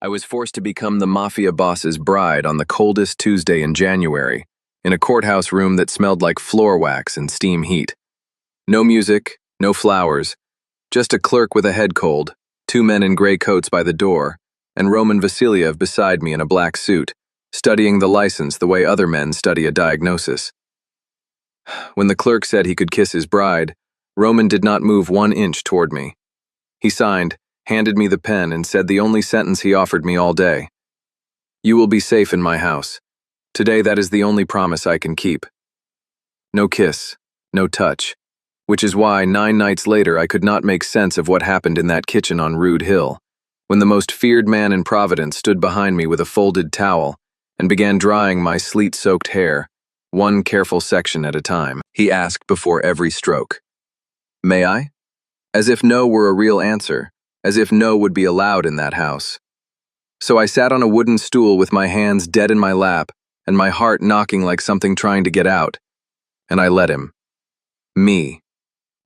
I was forced to become the Mafia Boss's bride on the coldest Tuesday in January, in a courthouse room that smelled like floor wax and steam heat. No music, no flowers, just a clerk with a head cold, two men in gray coats by the door, and Roman Vasiliev beside me in a black suit, studying the license the way other men study a diagnosis. When the clerk said he could kiss his bride, Roman did not move 1 inch toward me. He signed, handed me the pen, and said the only sentence he offered me all day. "You will be safe in my house. Today that is the only promise I can keep." No kiss, no touch, which is why 9 nights later I could not make sense of what happened in that kitchen on Rude Hill, when the most feared man in Providence stood behind me with a folded towel and began drying my sleet-soaked hair, one careful section at a time. He asked before every stroke, "May I?" As if no were a real answer, as if no would be allowed in that house. So I sat on a wooden stool with my hands dead in my lap and my heart knocking like something trying to get out, and I let him. Me,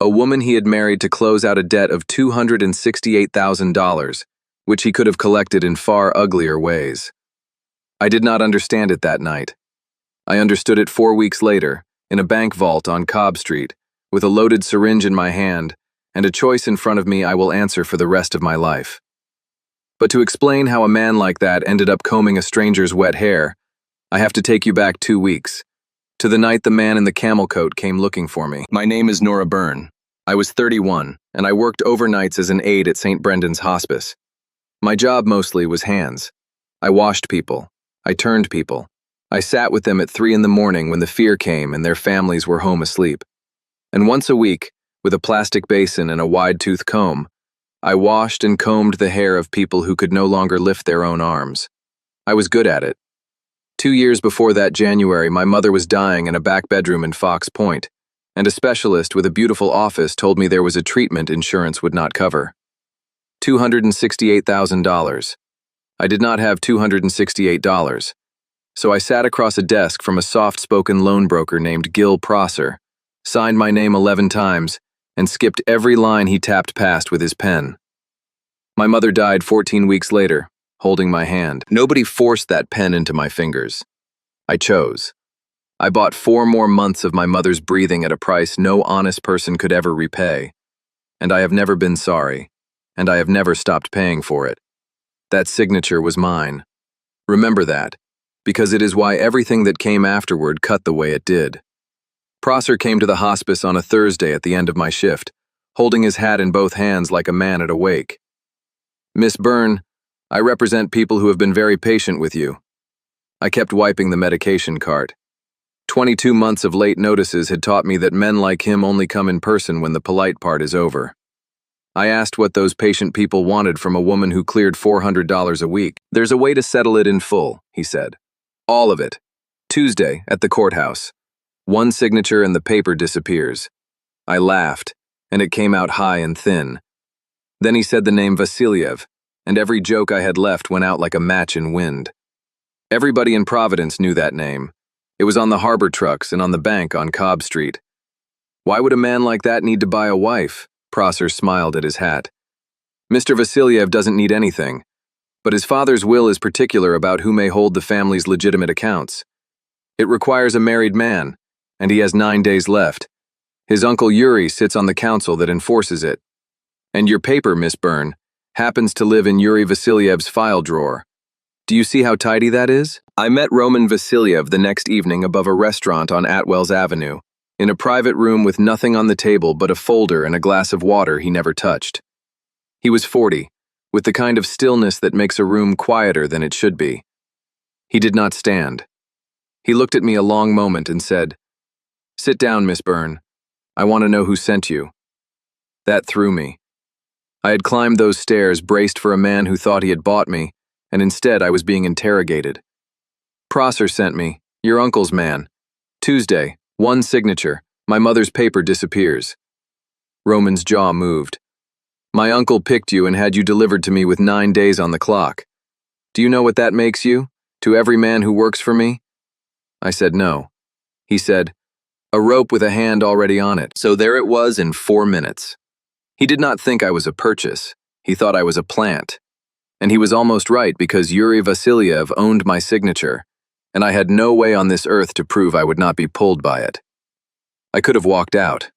a woman he had married to close out a debt of $268,000, which he could have collected in far uglier ways. I did not understand it that night. I understood it 4 weeks later, in a bank vault on Cobb Street, with a loaded syringe in my hand and a choice in front of me I will answer for the rest of my life. But to explain how a man like that ended up combing a stranger's wet hair, I have to take you back 2 weeks, to the night the man in the camel coat came looking for me. My name is Nora Byrne. I was 31, and I worked overnights as an aide at St. Brendan's Hospice. My job mostly was hands. I washed people. I turned people. I sat with them at 3 in the morning when the fear came and their families were home asleep. And once a week, with a plastic basin and a wide-tooth comb, I washed and combed the hair of people who could no longer lift their own arms. I was good at it. 2 years before that January, my mother was dying in a back bedroom in Fox Point, and a specialist with a beautiful office told me there was a treatment insurance would not cover. $268,000. I did not have $268, so I sat across a desk from a soft-spoken loan broker named Gil Prosser, signed my name 11 times, and skipped every line he tapped past with his pen. My mother died 14 weeks later, holding my hand. Nobody forced that pen into my fingers. I chose. I bought 4 more months of my mother's breathing at a price no honest person could ever repay. And I have never been sorry, and I have never stopped paying for it. That signature was mine. Remember that, because it is why everything that came afterward cut the way it did. Prosser came to the hospice on a Thursday at the end of my shift, holding his hat in both hands like a man at a wake. "Miss Byrne, I represent people who have been very patient with you." I kept wiping the medication cart. 22 months of late notices had taught me that men like him only come in person when the polite part is over. I asked what those patient people wanted from a woman who cleared $400 a week. "There's a way to settle it in full," he said. "All of it. Tuesday, at the courthouse. 1 signature and the paper disappears." I laughed, and it came out high and thin. Then he said the name Vasiliev, and every joke I had left went out like a match in wind. Everybody in Providence knew that name. It was on the harbor trucks and on the bank on Cobb Street. "Why would a man like that need to buy a wife?" Prosser smiled at his hat. "Mr. Vasiliev doesn't need anything, but his father's will is particular about who may hold the family's legitimate accounts. It requires a married man, and he has 9 days left. His uncle Yuri sits on the council that enforces it. And your paper, Miss Byrne, happens to live in Yuri Vasiliev's file drawer. Do you see how tidy that is?" I met Roman Vasiliev the next evening above a restaurant on Atwells Avenue, in a private room with nothing on the table but a folder and a glass of water he never touched. He was 40, with the kind of stillness that makes a room quieter than it should be. He did not stand. He looked at me a long moment and said, "Sit down, Miss Byrne. I want to know who sent you." That threw me. I had climbed those stairs braced for a man who thought he had bought me, and instead I was being interrogated. "Prosser sent me, your uncle's man. Tuesday, 1 signature, my mother's paper disappears." Roman's jaw moved. "My uncle picked you and had you delivered to me with 9 days on the clock. Do you know what that makes you, to every man who works for me?" I said no. He said, "A rope with a hand already on it." So there it was in 4 minutes. He did not think I was a purchase. He thought I was a plant. And he was almost right because Yuri Vasilyev owned my signature, and I had no way on this earth to prove I would not be pulled by it. I could have walked out.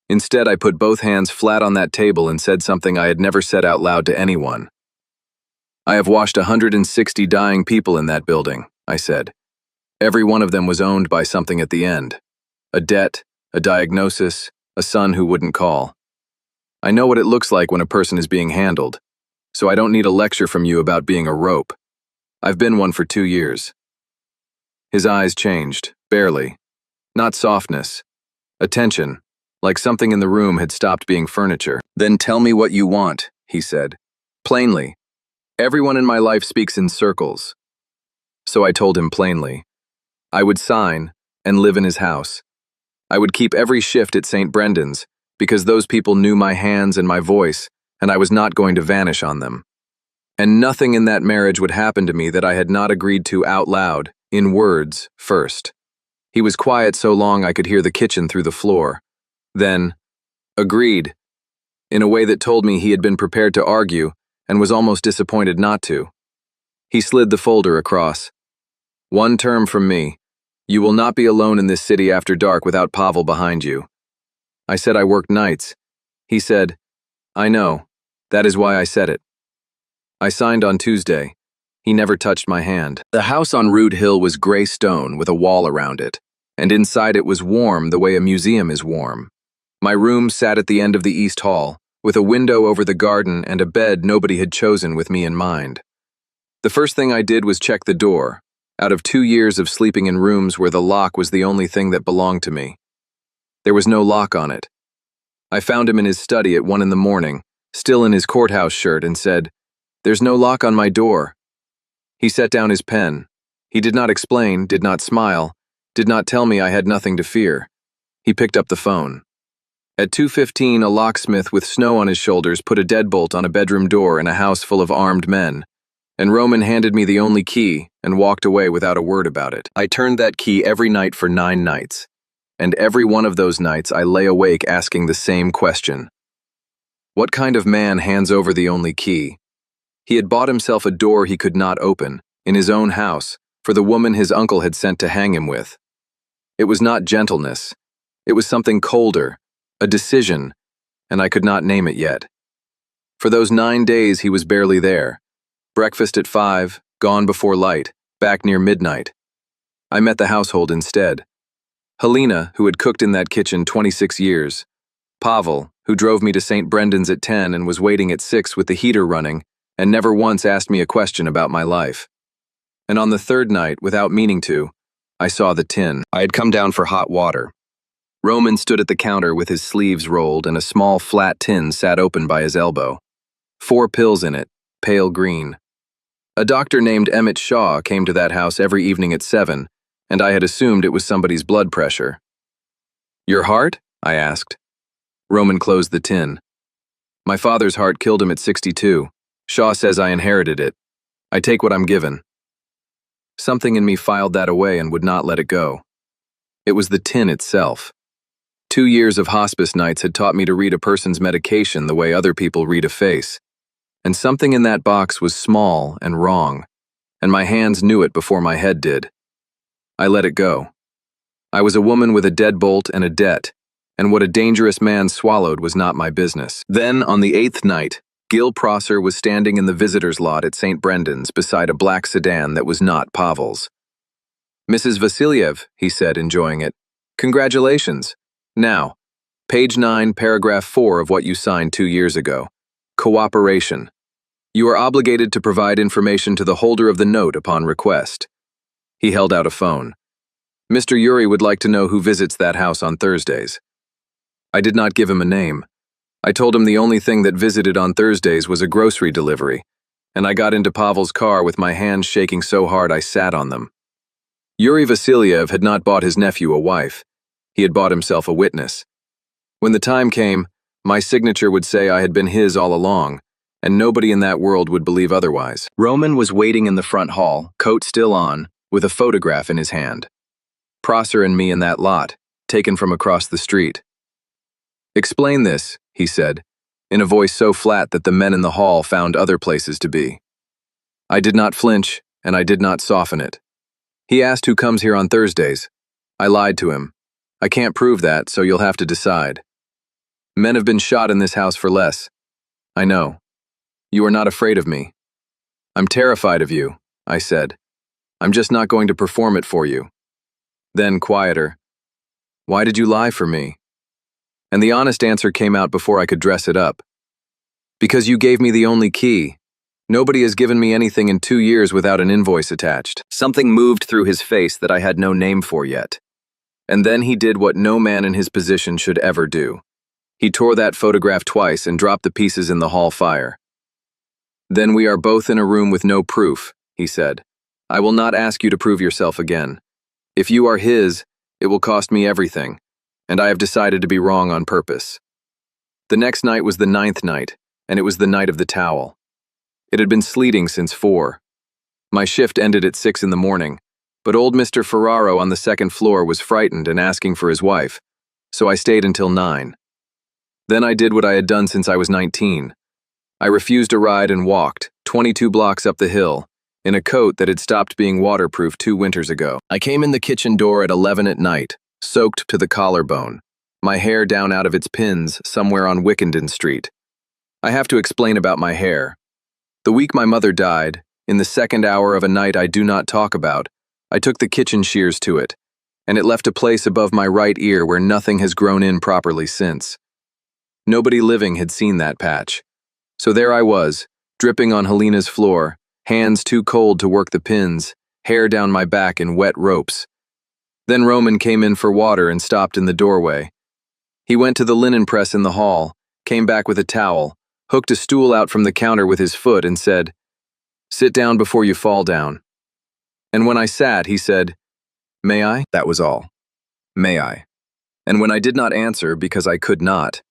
Instead, I put both hands flat on that table and said something I had never said out loud to anyone. I have watched 160 dying people in that building, I said. Every one of them was owned by something at the end. A debt, a diagnosis, a son who wouldn't call. I know what it looks like when a person is being handled, so I don't need a lecture from you about being a rope. I've been one for 2 years. His eyes changed, barely. Not softness. Attention, like something in the room had stopped being furniture. Then tell me what you want, he said. Plainly. Everyone in my life speaks in circles. So I told him plainly. I would sign and live in his house. I would keep every shift at St. Brendan's because those people knew my hands and my voice, and I was not going to vanish on them. And nothing in that marriage would happen to me that I had not agreed to out loud, in words, first. He was quiet so long I could hear the kitchen through the floor. Then, agreed, in a way that told me he had been prepared to argue and was almost disappointed not to. He slid the folder across. One term from me. You will not be alone in this city after dark without Pavel behind you. I said I worked nights. He said, I know. That is why I said it. I signed on Tuesday. He never touched my hand. The house on Rood Hill was gray stone with a wall around it, and inside it was warm the way a museum is warm. My room sat at the end of the East Hall, with a window over the garden and a bed nobody had chosen with me in mind. The first thing I did was check the door, out of 2 years of sleeping in rooms where the lock was the only thing that belonged to me. There was no lock on it. I found him in his study at 1 a.m, still in his courthouse shirt, and said, There's no lock on my door. He set down his pen. He did not explain, did not smile, did not tell me I had nothing to fear. He picked up the phone. At 2:15, a locksmith with snow on his shoulders put a deadbolt on a bedroom door in a house full of armed men, and Roman handed me the only key and walked away without a word about it. I turned that key every night for 9 nights, and every one of those nights I lay awake asking the same question. What kind of man hands over the only key? He had bought himself a door he could not open, in his own house, for the woman his uncle had sent to hang him with. It was not gentleness. It was something colder, a decision, and I could not name it yet. For those 9 days he was barely there. Breakfast at 5, gone before light, back near midnight. I met the household instead. Helena, who had cooked in that kitchen 26 years. Pavel, who drove me to St. Brendan's at 10 and was waiting at 6 with the heater running, and never once asked me a question about my life. And on the 3rd night, without meaning to, I saw the tin. I had come down for hot water. Roman stood at the counter with his sleeves rolled and a small flat tin sat open by his elbow. 4 pills in it, pale green. A doctor named Emmett Shaw came to that house every evening at 7, and I had assumed it was somebody's blood pressure. Your heart? I asked. Roman closed the tin. My father's heart killed him at 62. Shaw says I inherited it. I take what I'm given. Something in me filed that away and would not let it go. It was the tin itself. 2 years of hospice nights had taught me to read a person's medication the way other people read a face. And something in that box was small and wrong, and my hands knew it before my head did. I let it go. I was a woman with a deadbolt and a debt, and what a dangerous man swallowed was not my business. Then, on the 8th night, Gil Prosser was standing in the visitor's lot at St. Brendan's beside a black sedan that was not Pavel's. Mrs. Vasilyev, he said, enjoying it. Congratulations. Now, page 9, paragraph 4 of what you signed 2 years ago. Cooperation. You are obligated to provide information to the holder of the note upon request. He held out a phone. Mr. Yuri would like to know who visits that house on Thursdays. I did not give him a name. I told him the only thing that visited on Thursdays was a grocery delivery, and I got into Pavel's car with my hands shaking so hard I sat on them. Yuri Vasilyev had not bought his nephew a wife. He had bought himself a witness. When the time came, my signature would say I had been his all along, and nobody in that world would believe otherwise. Roman was waiting in the front hall, coat still on, with a photograph in his hand. Prosser and me in that lot, taken from across the street. Explain this, he said, in a voice so flat that the men in the hall found other places to be. I did not flinch, and I did not soften it. He asked who comes here on Thursdays. I lied to him. I can't prove that, so you'll have to decide. Men have been shot in this house for less. I know. You are not afraid of me. I'm terrified of you, I said. I'm just not going to perform it for you. Then, quieter. Why did you lie for me? And the honest answer came out before I could dress it up. Because you gave me the only key. Nobody has given me anything in 2 years without an invoice attached. Something moved through his face that I had no name for yet. And then he did what no man in his position should ever do. He tore that photograph twice and dropped the pieces in the hall fire. Then we are both in a room with no proof, he said. I will not ask you to prove yourself again. If you are his, it will cost me everything, and I have decided to be wrong on purpose. The next night was the 9th night, and it was the night of the towel. It had been sleeting since 4. My shift ended at 6 in the morning, but old Mr. Ferraro on the 2nd floor was frightened and asking for his wife, so I stayed until 9. Then I did what I had done since I was 19. I refused a ride and walked 22 blocks up the hill, in a coat that had stopped being waterproof 2 winters ago. I came in the kitchen door at 11 at night, soaked to the collarbone, my hair down out of its pins somewhere on Wickenden Street. I have to explain about my hair. The week my mother died, in the 2nd hour of a night I do not talk about, I took the kitchen shears to it, and it left a place above my right ear where nothing has grown in properly since. Nobody living had seen that patch. So there I was, dripping on Helena's floor, hands too cold to work the pins, hair down my back in wet ropes. Then Roman came in for water and stopped in the doorway. He went to the linen press in the hall, came back with a towel, hooked a stool out from the counter with his foot and said, "Sit down before you fall down." And when I sat, he said, "May I?" That was all. May I? And when I did not answer because I could not,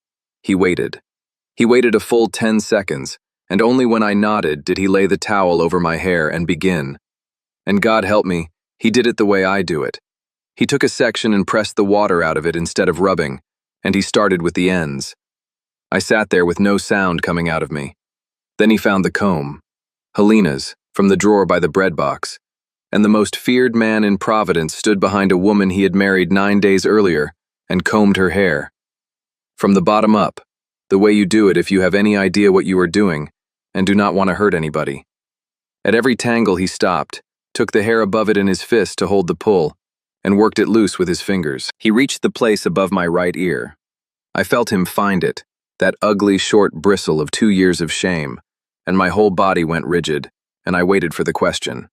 he waited. He waited a full 10 seconds, and only when I nodded did he lay the towel over my hair and begin. And God help me, he did it the way I do it. He took a section and pressed the water out of it instead of rubbing, and he started with the ends. I sat there with no sound coming out of me. Then he found the comb, Helena's, from the drawer by the bread box, and the most feared man in Providence stood behind a woman he had married 9 days earlier and combed her hair. From the bottom up, the way you do it if you have any idea what you are doing and do not want to hurt anybody. At every tangle he stopped, took the hair above it in his fist to hold the pull, and worked it loose with his fingers. He reached the place above my right ear. I felt him find it, that ugly short bristle of 2 years of shame, and my whole body went rigid, and I waited for the question.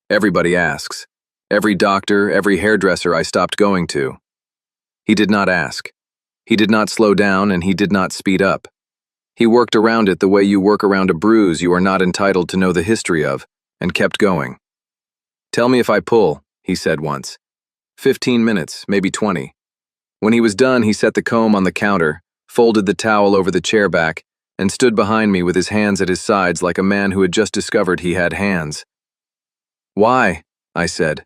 Everybody asks. Every doctor, every hairdresser I stopped going to. He did not ask. He did not slow down and he did not speed up. He worked around it the way you work around a bruise you are not entitled to know the history of, and kept going. "Tell me if I pull," he said once. 15 minutes, maybe 20. When he was done, he set the comb on the counter, folded the towel over the chair back, and stood behind me with his hands at his sides like a man who had just discovered he had hands. "Why?" I said.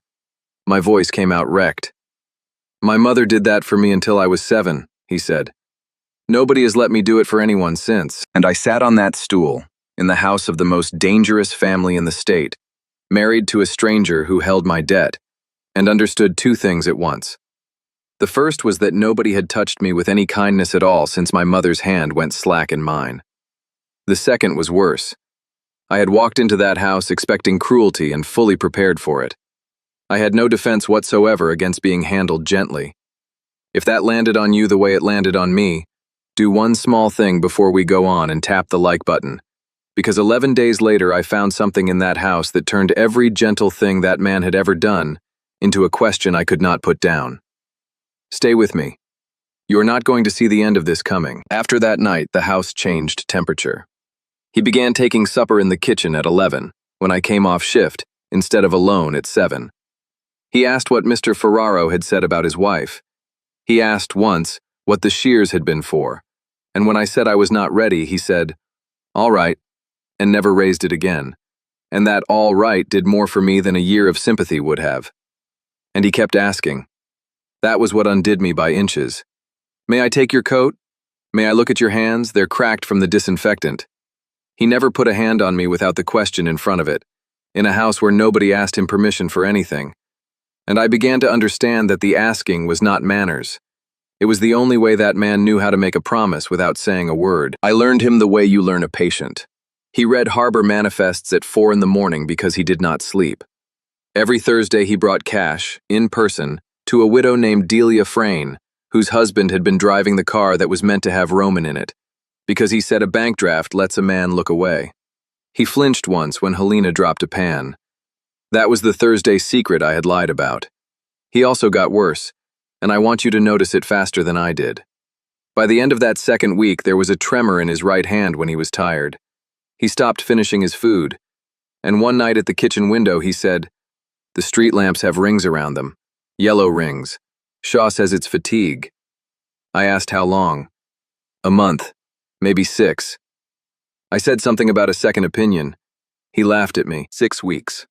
My voice came out wrecked. "My mother did that for me until I was 7, he said. Nobody has let me do it for anyone since." And I sat on that stool, in the house of the most dangerous family in the state, married to a stranger who held my debt, and understood 2 things at once. The first was that nobody had touched me with any kindness at all since my mother's hand went slack in mine. The second was worse. I had walked into that house expecting cruelty and fully prepared for it. I had no defense whatsoever against being handled gently. If that landed on you the way it landed on me, do one small thing before we go on and tap the like button, because 11 days later I found something in that house that turned every gentle thing that man had ever done into a question I could not put down. Stay with me. You are not going to see the end of this coming. After that night, the house changed temperature. He began taking supper in the kitchen at 11, when I came off shift, instead of alone at 7. He asked what Mr. Ferraro had said about his wife. He asked once what the shears had been for, and when I said I was not ready, he said, "All right," and never raised it again. And that "all right" did more for me than a year of sympathy would have. And he kept asking. That was what undid me by inches. "May I take your coat? May I look at your hands? They're cracked from the disinfectant." He never put a hand on me without the question in front of it, in a house where nobody asked him permission for anything. And I began to understand that the asking was not manners. It was the only way that man knew how to make a promise without saying a word. I learned him the way you learn a patient. He read harbor manifests at 4 in the morning because he did not sleep. Every Thursday he brought cash, in person, to a widow named Delia Frayne, whose husband had been driving the car that was meant to have Roman in it, because he said a bank draft lets a man look away. He flinched once when Helena dropped a pan. That was the Thursday secret I had lied about. He also got worse, and I want you to notice it faster than I did. By the end of that second week, there was a tremor in his right hand when he was tired. He stopped finishing his food, and one night at the kitchen window he said, "The street lamps have rings around them. Yellow rings. Shaw says it's fatigue." I asked how long. "A month. Maybe 6. I said something about a second opinion. He laughed at me. 6 weeks.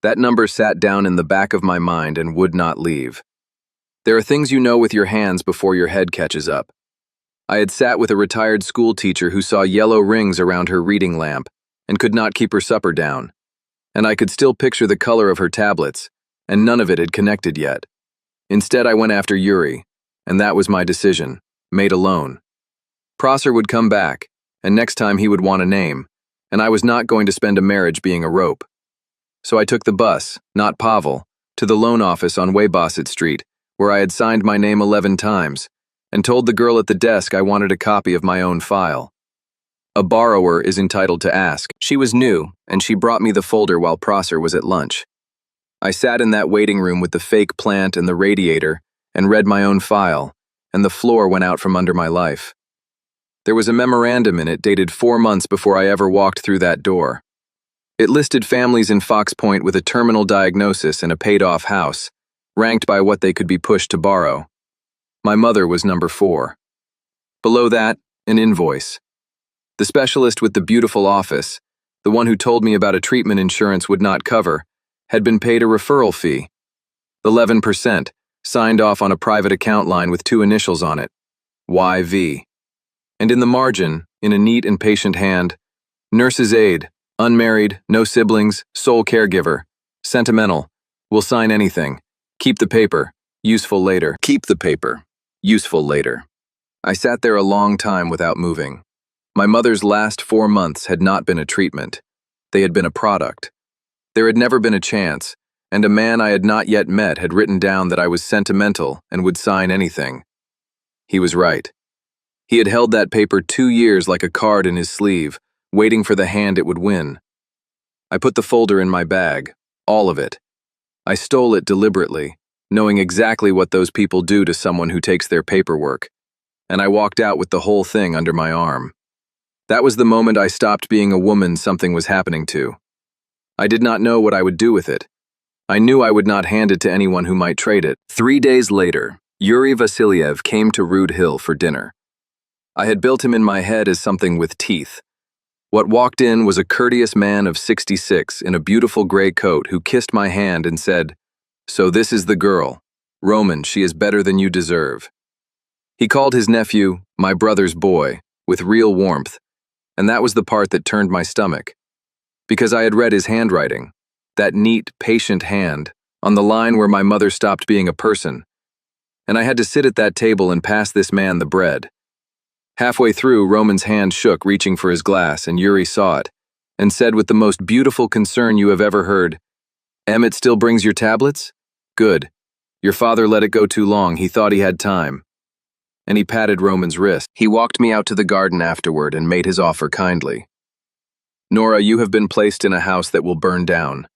That number sat down in the back of my mind and would not leave. There are things you know with your hands before your head catches up. I had sat with a retired school teacher who saw yellow rings around her reading lamp and could not keep her supper down. And I could still picture the color of her tablets, and none of it had connected yet. Instead, I went after Yuri, and that was my decision, made alone. Prosser would come back, and next time he would want a name, and I was not going to spend a marriage being a rope. So I took the bus, not Pavel, to the loan office on Weybosset Street, where I had signed my name 11 times, and told the girl at the desk I wanted a copy of my own file. A borrower is entitled to ask. She was new, and she brought me the folder while Prosser was at lunch. I sat in that waiting room with the fake plant and the radiator and read my own file, and the floor went out from under my life. There was a memorandum in it dated 4 months before I ever walked through that door. It listed families in Fox Point with a terminal diagnosis and a paid-off house, ranked by what they could be pushed to borrow. My mother was number 4. Below that, an invoice. The specialist with the beautiful office, the one who told me about a treatment insurance would not cover, had been paid a referral fee. 11%, signed off on a private account line with 2 initials on it, YV. And in the margin, in a neat and patient hand, nurse's aide, unmarried, no siblings, sole caregiver, sentimental, will sign anything, keep the paper, useful later. Keep the paper, useful later. I sat there a long time without moving. My mother's last 4 months had not been a treatment. They had been a product. There had never been a chance, and a man I had not yet met had written down that I was sentimental and would sign anything. He was right. He had held that paper 2 years like a card in his sleeve, waiting for the hand it would win. I put the folder in my bag, all of it. I stole it deliberately, knowing exactly what those people do to someone who takes their paperwork, and I walked out with the whole thing under my arm. That was the moment I stopped being a woman something was happening to. I did not know what I would do with it. I knew I would not hand it to anyone who might trade it. 3 days later, Yuri Vasiliev came to Rude Hill for dinner. I had built him in my head as something with teeth. What walked in was a courteous man of 66 in a beautiful gray coat who kissed my hand and said, "So this is the girl. Roman, she is better than you deserve." He called his nephew, "my brother's boy," with real warmth, and that was the part that turned my stomach. Because I had read his handwriting, that neat, patient hand, on the line where my mother stopped being a person, and I had to sit at that table and pass this man the bread. Halfway through, Roman's hand shook, reaching for his glass, and Yuri saw it, and said with the most beautiful concern you have ever heard, "Emmett still brings your tablets? Good. Your father let it go too long, he thought he had time." And he patted Roman's wrist. He walked me out to the garden afterward and made his offer kindly. "Nora, you have been placed in a house that will burn down.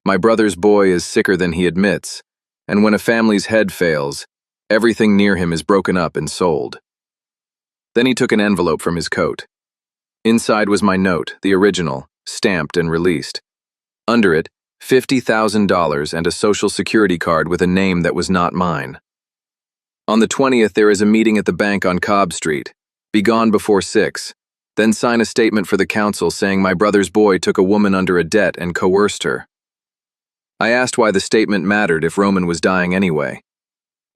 My brother's boy is sicker than he admits, and when a family's head fails, everything near him is broken up and sold." Then he took an envelope from his coat. Inside was my note, the original, stamped and released. Under it, $50,000 and a social security card with a name that was not mine. On the 20th, there is a meeting at the bank on Cobb Street. Be gone before 6. Then sign a statement for the council saying my brother's boy took a woman under a debt and coerced her. I asked why the statement mattered if Roman was dying anyway.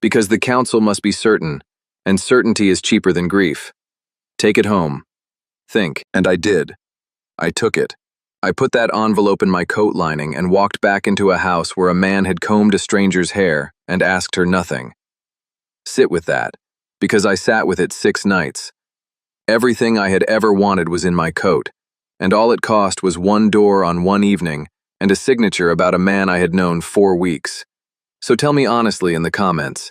Because the council must be certain, and certainty is cheaper than grief. Take it home. Think. And I did. I took it. I put that envelope in my coat lining and walked back into a house where a man had combed a stranger's hair and asked her nothing. Sit with that, because I sat with it 6 nights. Everything I had ever wanted was in my coat, and all it cost was one door on one evening and a signature about a man I had known 4 weeks. So tell me honestly in the comments,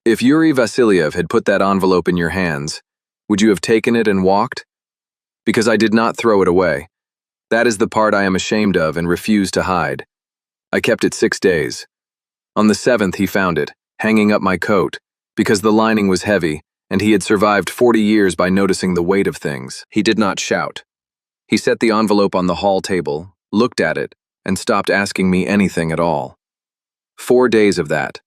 if Yuri Vasilyev had put that envelope in your hands, would you have taken it and walked? Because I did not throw it away. That is the part I am ashamed of and refuse to hide. I kept it 6 days. On the 7th he found it, hanging up my coat, because the lining was heavy, and he had survived 40 years by noticing the weight of things. He did not shout. He set the envelope on the hall table, looked at it, and stopped asking me anything at all. 4 days of that.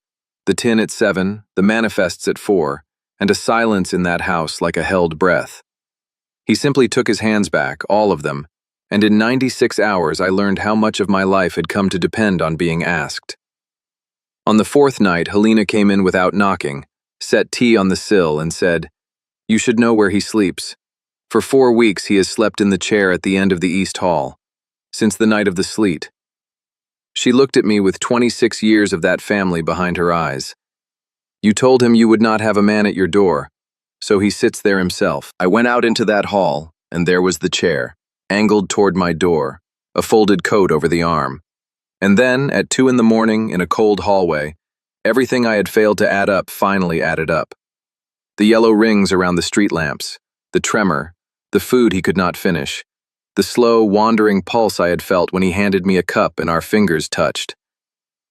The tin at 7, the manifests at 4, and a silence in that house like a held breath. He simply took his hands back, all of them, and in 96 hours I learned how much of my life had come to depend on being asked. On the 4th night, Helena came in without knocking, set tea on the sill, and said, "You should know where he sleeps. For 4 weeks he has slept in the chair at the end of the East Hall, since the night of the sleet." She looked at me with 26 years of that family behind her eyes. "You told him you would not have a man at your door, so he sits there himself." I went out into that hall, and there was the chair, angled toward my door, a folded coat over the arm. And then, at 2 in the morning, in a cold hallway, everything I had failed to add up finally added up. The yellow rings around the street lamps, the tremor, the food he could not finish, the slow, wandering pulse I had felt when he handed me a cup and our fingers touched.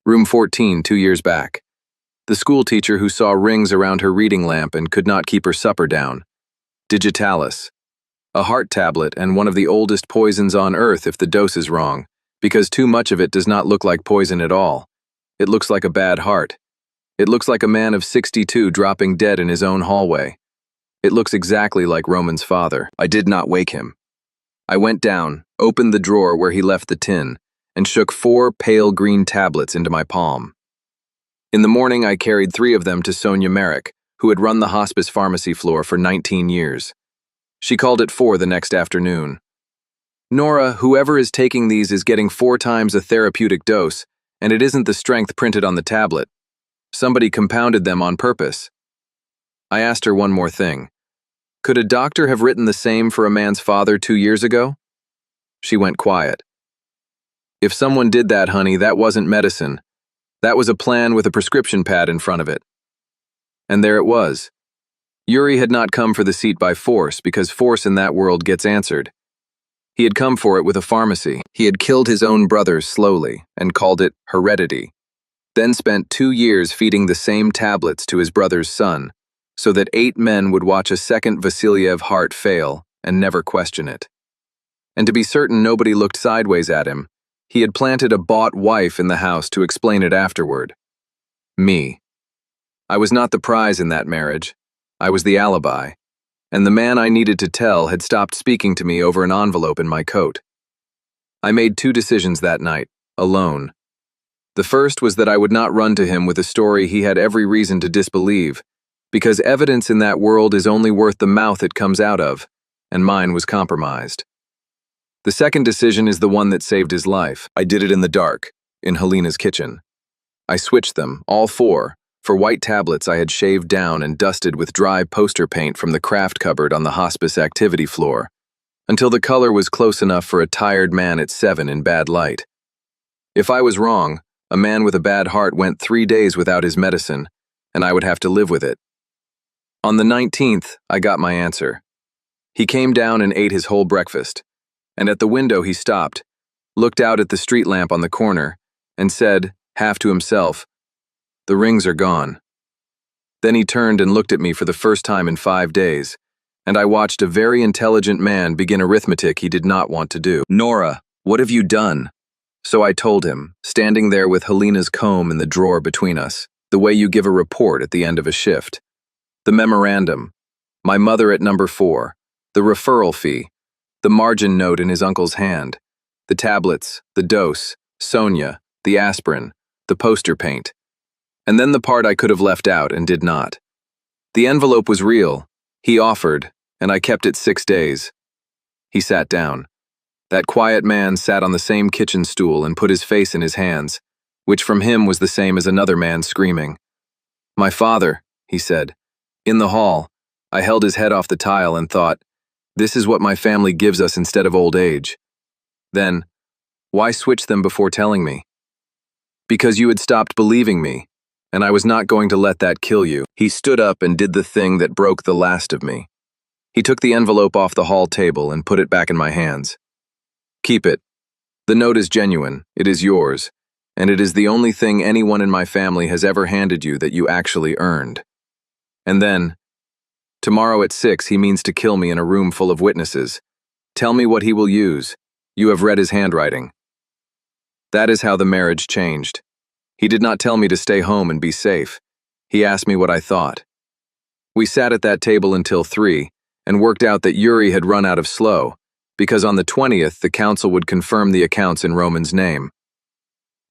Room 14, 2 years back. The school teacher who saw rings around her reading lamp and could not keep her supper down. Digitalis. A heart tablet and one of the oldest poisons on earth if the dose is wrong, because too much of it does not look like poison at all. It looks like a bad heart. It looks like a man of 62 dropping dead in his own hallway. It looks exactly like Roman's father. I did not wake him. I went down, opened the drawer where he left the tin, and shook 4 pale green tablets into my palm. In the morning, I carried 3 of them to Sonia Merrick, who had run the hospice pharmacy floor for 19 years. She called at 4 the next afternoon. "Nora, whoever is taking these is getting 4 times a therapeutic dose, and it isn't the strength printed on the tablet. Somebody compounded them on purpose." I asked her one more thing. Could a doctor have written the same for a man's father 2 years ago? She went quiet. "If someone did that, honey, that wasn't medicine. That was a plan with a prescription pad in front of it." And there it was. Yuri had not come for the seat by force, because force in that world gets answered. He had come for it with a pharmacy. He had killed his own brothers slowly and called it heredity, then spent 2 years feeding the same tablets to his brother's son, so that 8 men would watch a second Vasilyev heart fail and never question it. And to be certain nobody looked sideways at him, he had planted a bought wife in the house to explain it afterward. Me. I was not the prize in that marriage. I was the alibi. And the man I needed to tell had stopped speaking to me over an envelope in my coat. I made 2 decisions that night, alone. The first was that I would not run to him with a story he had every reason to disbelieve, because evidence in that world is only worth the mouth it comes out of, and mine was compromised. The second decision is the one that saved his life. I did it in the dark, in Helena's kitchen. I switched them, all 4, for white tablets I had shaved down and dusted with dry poster paint from the craft cupboard on the hospice activity floor, until the color was close enough for a tired man at 7 in bad light. If I was wrong, a man with a bad heart went 3 days without his medicine, and I would have to live with it. On the 19th, I got my answer. He came down and ate his whole breakfast, and at the window he stopped, looked out at the street lamp on the corner, and said, half to himself, "The rings are gone." Then he turned and looked at me for the first time in 5 days, and I watched a very intelligent man begin arithmetic he did not want to do. "Nora, what have you done?" So I told him, standing there with Helena's comb in the drawer between us, the way you give a report at the end of a shift. The memorandum, my mother at number 4, the referral fee, the margin note in his uncle's hand, the tablets, the dose, Sonia, the aspirin, the poster paint. And then the part I could have left out and did not. The envelope was real. He offered, and I kept it 6 days. He sat down. That quiet man sat on the same kitchen stool and put his face in his hands, which from him was the same as another man screaming. "My father," he said. In the hall, I held his head off the tile and thought, this is what my family gives us instead of old age. Then, why switch them before telling me? Because you had stopped believing me, and I was not going to let that kill you. He stood up and did the thing that broke the last of me. He took the envelope off the hall table and put it back in my hands. "Keep it. The note is genuine, it is yours, and it is the only thing anyone in my family has ever handed you that you actually earned." And then, "Tomorrow at 6 he means to kill me in a room full of witnesses. Tell me what he will use. You have read his handwriting." That is how the marriage changed. He did not tell me to stay home and be safe. He asked me what I thought. We sat at that table until 3 and worked out that Yuri had run out of slow, because on the 20th the council would confirm the accounts in Roman's name.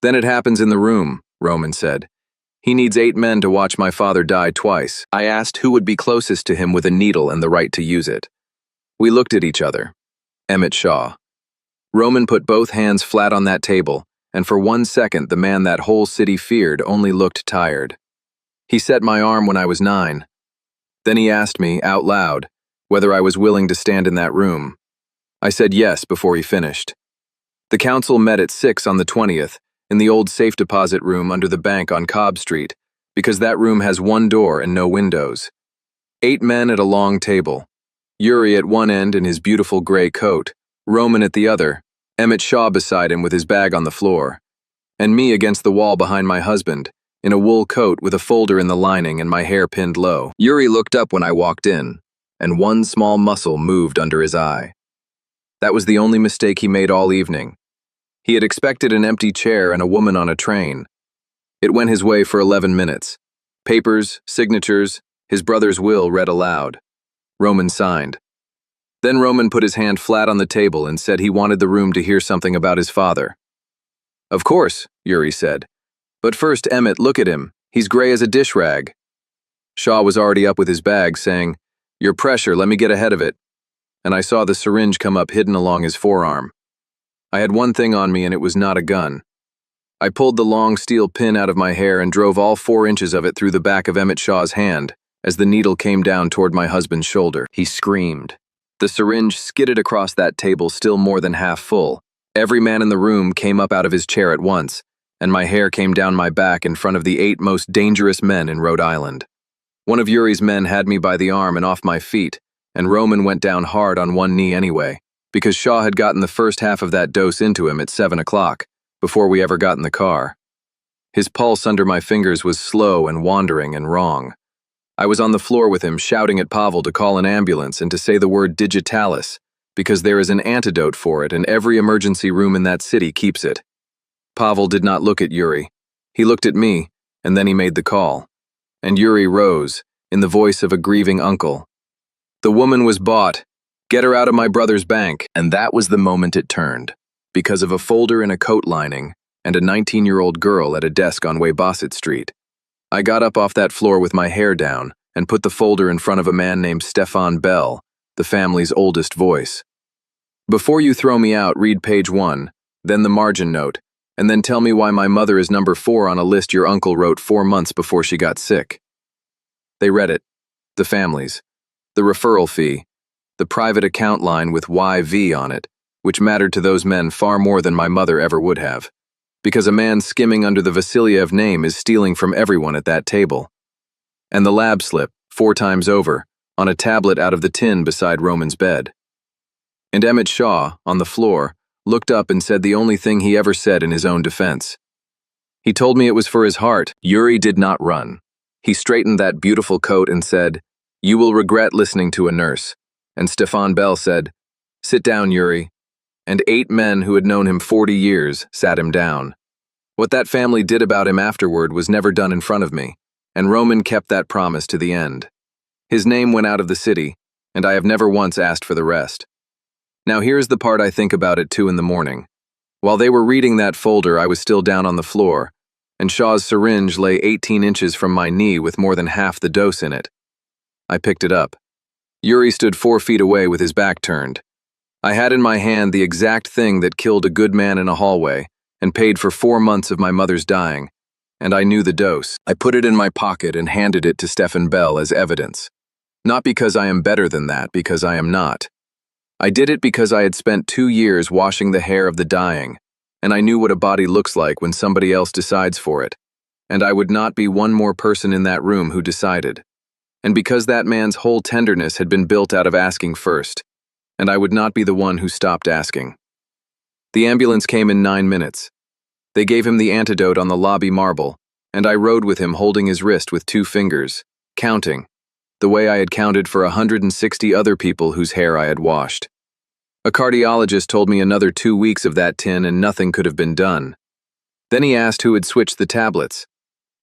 "Then it happens in the room," Roman said. "He needs 8 men to watch my father die twice." I asked who would be closest to him with a needle and the right to use it. We looked at each other. Emmett Shaw. Roman put both hands flat on that table, and for 1 second the man that whole city feared only looked tired. He set my arm when I was 9. Then he asked me, out loud, whether I was willing to stand in that room. I said yes before he finished. The council met at 6 on the 20th, in the old safe deposit room under the bank on Cobb Street, because that room has 1 door and no windows. 8 men at a long table. Yuri at one end in his beautiful gray coat, Roman at the other, Emmett Shaw beside him with his bag on the floor, and me against the wall behind my husband, in a wool coat with a folder in the lining and my hair pinned low. Yuri looked up when I walked in, and 1 small muscle moved under his eye. That was the only mistake he made all evening. He had expected an empty chair and a woman on a train. It went his way for 11 minutes. Papers, signatures, his brother's will read aloud. Roman signed. Then Roman put his hand flat on the table and said he wanted the room to hear something about his father. "Of course," Yuri said. "But first, Emmett, look at him. He's gray as a dish rag." Shaw was already up with his bag, saying, "Your pressure, let me get ahead of it." And I saw the syringe come up hidden along his forearm. I had one thing on me and it was not a gun. I pulled the long steel pin out of my hair and drove all 4 inches of it through the back of Emmett Shaw's hand as the needle came down toward my husband's shoulder. He screamed. The syringe skidded across that table still more than half full. Every man in the room came up out of his chair at once, and my hair came down my back in front of the 8 most dangerous men in Rhode Island. One of Yuri's men had me by the arm and off my feet, and Roman went down hard on one knee anyway, because Shaw had gotten the first half of that dose into him at 7 o'clock, before we ever got in the car. His pulse under my fingers was slow and wandering and wrong. I was on the floor with him shouting at Pavel to call an ambulance and to say the word digitalis, because there is an antidote for it and every emergency room in that city keeps it. Pavel did not look at Yuri. He looked at me, and then he made the call. And Yuri rose, in the voice of a grieving uncle. "The woman was bought. Get her out of my brother's bank." And that was the moment it turned, because of a folder in a coat lining and a 19-year-old girl at a desk on Weybosset Street. I got up off that floor with my hair down and put the folder in front of a man named Stefan Bell, the family's oldest voice. "Before you throw me out, read page 1, then the margin note, and then tell me why my mother is number 4 on a list your uncle wrote 4 months before she got sick." They read it. The families. The referral fee. The private account line with YV on it, which mattered to those men far more than my mother ever would have. Because a man skimming under the Vasiliev name is stealing from everyone at that table. And the lab slip, 4 times over, on a tablet out of the tin beside Roman's bed. And Emmett Shaw, on the floor, looked up and said the only thing he ever said in his own defense. He told me it was for his heart. Yuri did not run. He straightened that beautiful coat and said, "You will regret listening to a nurse." And Stefan Bell said, "Sit down, Yuri." And 8 men who had known him 40 years sat him down. What that family did about him afterward was never done in front of me, and Roman kept that promise to the end. His name went out of the city, and I have never once asked for the rest. Now here's the part I think about at 2 in the morning. While they were reading that folder, I was still down on the floor, and Shaw's syringe lay 18 inches from my knee with more than half the dose in it. I picked it up. Yuri stood 4 feet away with his back turned. I had in my hand the exact thing that killed a good man in a hallway and paid for 4 months of my mother's dying, and I knew the dose. I put it in my pocket and handed it to Stephen Bell as evidence. Not because I am better than that, because I am not. I did it because I had spent 2 years washing the hair of the dying, and I knew what a body looks like when somebody else decides for it, and I would not be one more person in that room who decided. And because that man's whole tenderness had been built out of asking first, and I would not be the one who stopped asking. The ambulance came in 9 minutes. They gave him the antidote on the lobby marble, and I rode with him holding his wrist with 2 fingers, counting, the way I had counted for 160 other people whose hair I had washed. A cardiologist told me another 2 weeks of that tin and nothing could have been done. Then he asked who had switched the tablets.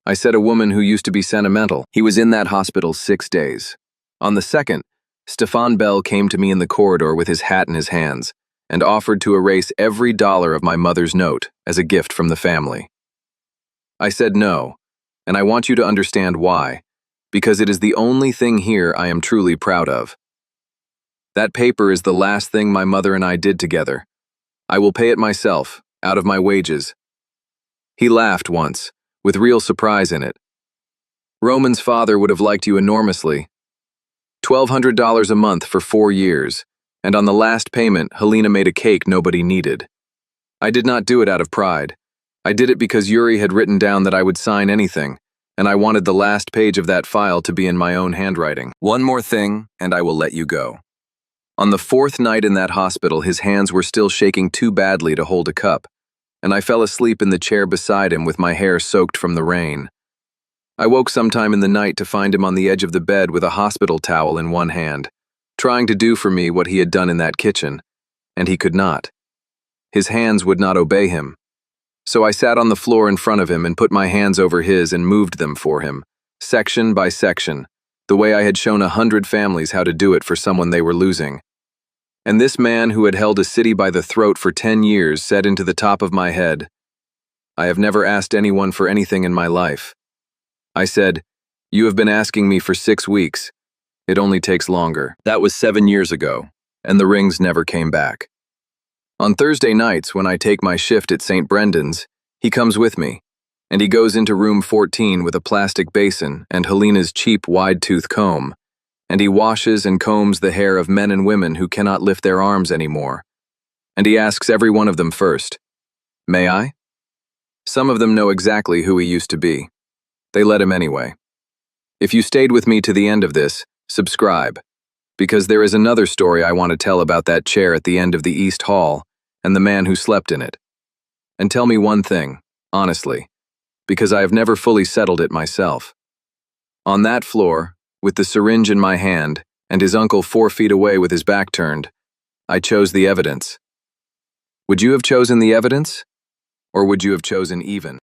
I said a woman who used to be sentimental. He was in that hospital 6 days. On the second, Stefan Bell came to me in the corridor with his hat in his hands and offered to erase every dollar of my mother's note as a gift from the family. I said no, and I want you to understand why, because it is the only thing here I am truly proud of. That paper is the last thing my mother and I did together. I will pay it myself, out of my wages. He laughed once, with real surprise in it. Roman's father would have liked you enormously. $1,200 a month for 4 years, and on the last payment, Helena made a cake nobody needed. I did not do it out of pride. I did it because Yuri had written down that I would sign anything, and I wanted the last page of that file to be in my own handwriting. One more thing, and I will let you go. On the 4th night in that hospital, his hands were still shaking too badly to hold a cup, and I fell asleep in the chair beside him with my hair soaked from the rain. I woke sometime in the night to find him on the edge of the bed with a hospital towel in one hand, trying to do for me what he had done in that kitchen, and he could not. His hands would not obey him. So I sat on the floor in front of him and put my hands over his and moved them for him, section by section, the way I had shown 100 families how to do it for someone they were losing. And this man who had held a city by the throat for 10 years said into the top of my head, "I have never asked anyone for anything in my life." I said, "You have been asking me for 6 weeks. It only takes longer." That was 7 years ago, and the rings never came back. On Thursday nights, when I take my shift at St. Brendan's, he comes with me, and he goes into room 14 with a plastic basin and Helena's cheap wide-tooth comb, and he washes and combs the hair of men and women who cannot lift their arms anymore. And he asks every one of them first, "May I?" Some of them know exactly who he used to be. They let him anyway. If you stayed with me to the end of this, subscribe, because there is another story I want to tell about that chair at the end of the East Hall and the man who slept in it. And tell me one thing, honestly, because I have never fully settled it myself. On that floor, with the syringe in my hand and his uncle 4 feet away with his back turned, I chose the evidence. Would you have chosen the evidence? Or would you have chosen even?